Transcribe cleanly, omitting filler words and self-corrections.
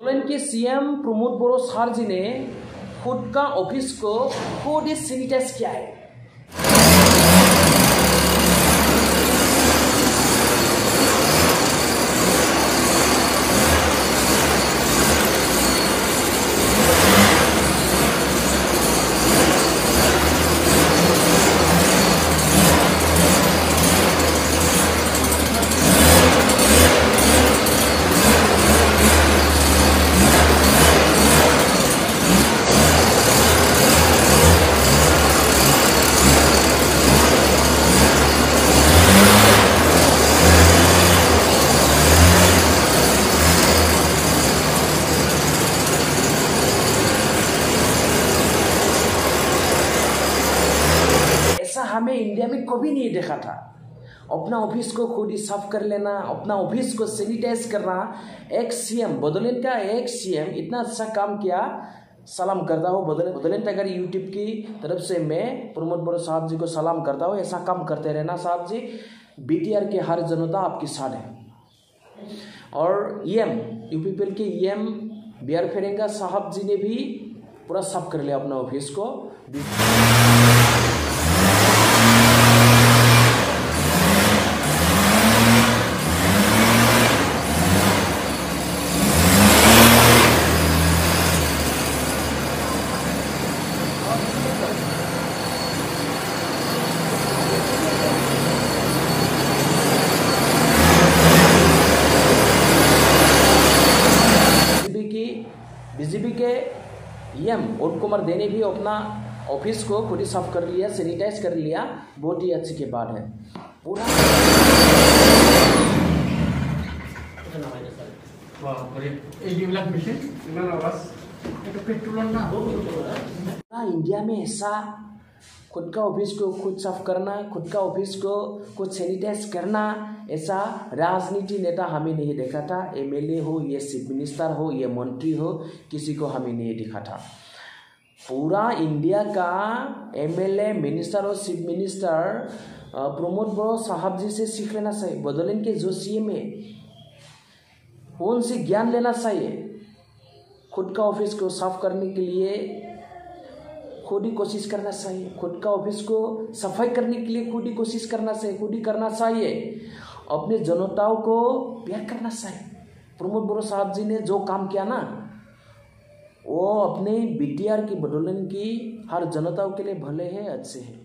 के सीएम प्रमोद बोरो सर जी ने खुद का ऑफिस को खुद ही सैनिटाइज किया है। ऐसा हमें इंडिया में कभी नहीं देखा था। अपना ऑफिस को खुद ही साफ कर लेना, अपना ऑफिस को सैनिटाइज करना। एक सीएम, बोडोलैंड का एक सीएम इतना अच्छा काम किया। सलाम करता हूँ बोडोलैंड टाइगर यूट्यूब की तरफ से मैं प्रमोद बोरो साहब जी को सलाम करता हूँ। ऐसा काम करते रहना साहब जी। बीटीआर के हर जनता आपके साथ है। और यूपीपीएल के बीआर फेरेंगा साहब जी ने भी पूरा साफ कर लिया अपना ऑफिस को। बीजेपी के उत्तम कुमार दे ने भी अपना ऑफिस को खुद ही साफ कर लिया, सैनिटाइज कर लिया। बहुत ही अच्छी के बाद है पूरा। इंडिया में ऐसा खुद का ऑफिस को खुद साफ करना, खुद का ऑफिस को खुद सैनिटाइज करना, ऐसा राजनीति नेता हमें नहीं देखा था। एमएलए हो, ये चीफ मिनिस्टर हो, ये मंत्री हो, किसी को हमें नहीं देखा था। पूरा इंडिया का एमएलए, मिनिस्टर और चीफ मिनिस्टर प्रमोद बोरो साहब जी से सीख लेना चाहिए। बोडोलैंड के जो सीएम है उनसे ज्ञान लेना चाहिए। खुद का ऑफिस को साफ करने के लिए खुद ही कोशिश करना चाहिए। खुद का ऑफिस को सफाई करने के लिए खुद ही कोशिश करना चाहिए, खुद ही करना चाहिए। अपने जनताओं को प्यार करना चाहिए। प्रमोद बोरो साहब जी ने जो काम किया ना, वो अपने बीटीआर की बोडोलैंड की हर जनताओं के लिए भले है, अच्छे है।